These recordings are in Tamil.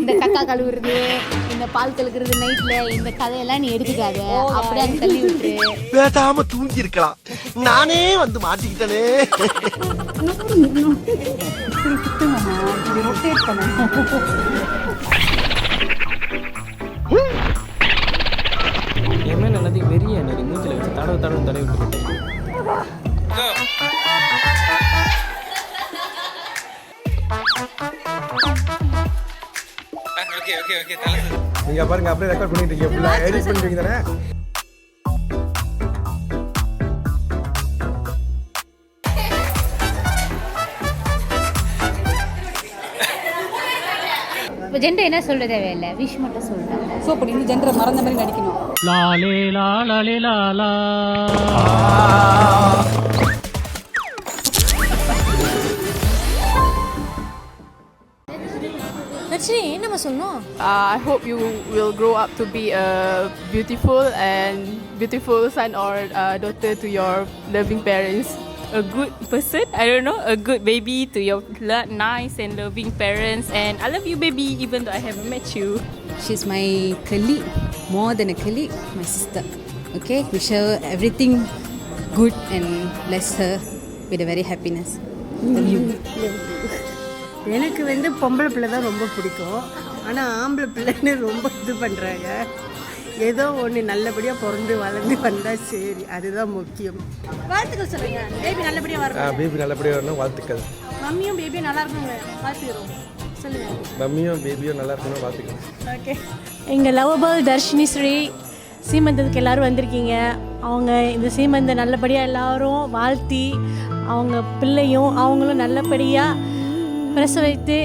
இந்த கக்கா கழுவுறது, இந்த பால் கழுவுறது நைட்ல, இந்த கதையெல்லாம் நீ எடுத்துக்காத. அப்படியே அங்க தள்ளி விட்டுரு. பேசாம தூங்கி இருக்கலாம், நானே வந்து மாட்டிக்கிட்டனே. என்ன நல்லது வெறிய எனக்கு மூஞ்சில வச்சு தடவை விட்டு நீங்க பாருங்க அப்படியே ரெக்கார்ட் பண்ணிட்டு இருக்கீங்க, ஃபுல்லா எடிட் பண்ணிட்டு தானே. இப்போ ஜெண்டர் என்ன சொல்ல தேவையில்லை, விஷ் மட்டும் சொல்றாங்க. ஸோ இப்போ நீ ஜெண்டரை மறந்த மாதிரி நடிக்கணும். லாலே லாலே லாலா. என்னமா சொன்னோம்? I hope you will grow up to be a beautiful son or daughter to your loving parents. A good person, I don't know, a good baby to your nice and loving parents. And I love you, baby, even though I haven't met you. She's my colleague, more than a colleague, my sister. Okay, wish her everything good and bless her with a very happiness. Love you. எனக்கு வந்து பொம்பளை பிள்ளை தான் ரொம்ப பிடிக்கும். ஆனால் ஆம்பளை பிள்ளைன்னு ரொம்ப இது பண்ணுறாங்க. ஏதோ ஒன்று நல்லபடியாக பிறந்து வளர்ந்து வந்தால் சரி, அதுதான் முக்கியம். வாழ்த்துக்கள் சொல்லுங்க. பேபி நல்லபடியாக வரணும். பேபி நல்லபடியாக வரணும், வாழ்த்துக்கள். மம்மியும் பேபியும் நல்லா இருக்கணும், வாழ்த்துக்கிறோம். சொல்லுங்கள். மம்மியும் பேபியும் நல்லா இருக்கணும், வாழ்த்துக்கள். ஓகே. எங்கள் லவபிள் தர்ஷினி ஸ்ரீ சீமந்தத்துக்கு எல்லோரும் வந்திருக்கீங்க. அவங்க இந்த சீமந்தை நல்லபடியாக எல்லோரும் வாழ்த்தி அவங்க பிள்ளையும் அவங்களும் நல்லபடியாக பிரசவித்து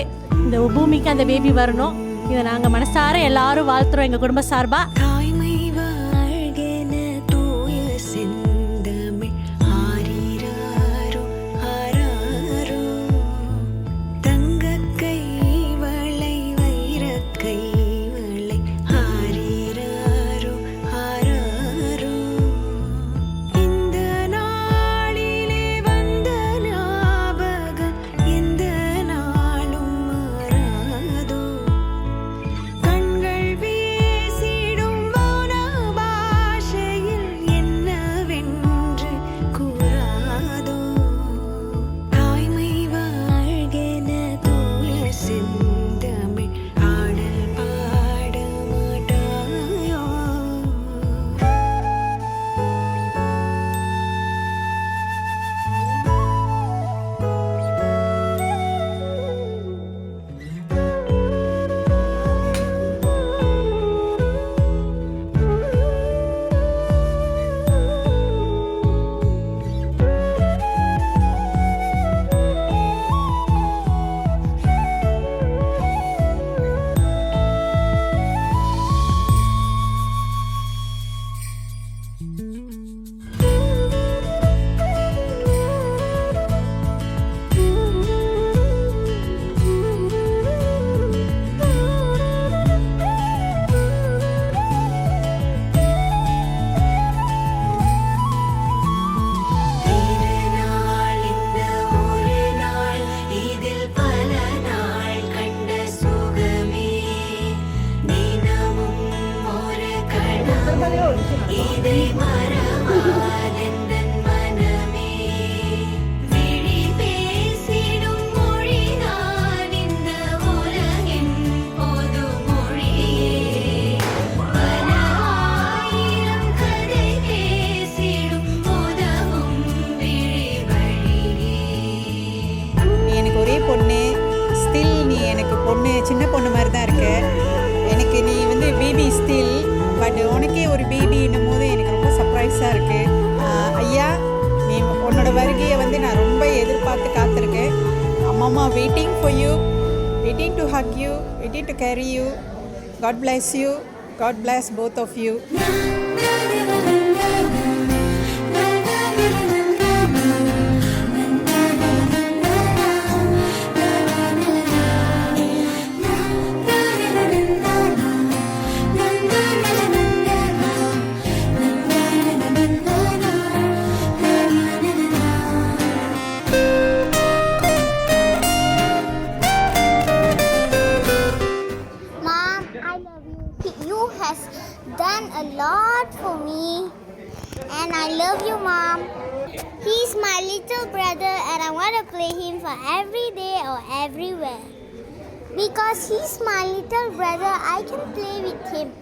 இந்த பூமிக்கு அந்த பேபி வரணும். இதை நாங்கள் மனசார எல்லாரும் வாழ்த்துறோம் எங்கள் குடும்ப சார்பாக. சின்ன பொண்ணு மாதிரி தான் இருக்கு எனக்கு. நீ வந்து பேபி ஸ்டில், பட் உனக்கே ஒரு பேபின்னும் போது எனக்கு ரொம்ப சர்ப்ரைஸாக இருக்குது. ஐயா, நீ உன்னோட வருகையை வந்து நான் ரொம்ப எதிர்பார்த்து காத்திருக்கேன். அம்மா waiting for you, waiting to hug you, waiting to carry you. God bless you, God bless both of you. has done a lot for me. And I love you, Mom. He's my little brother and I want to play him for every day or everywhere. Because he's my little brother, I can play with him.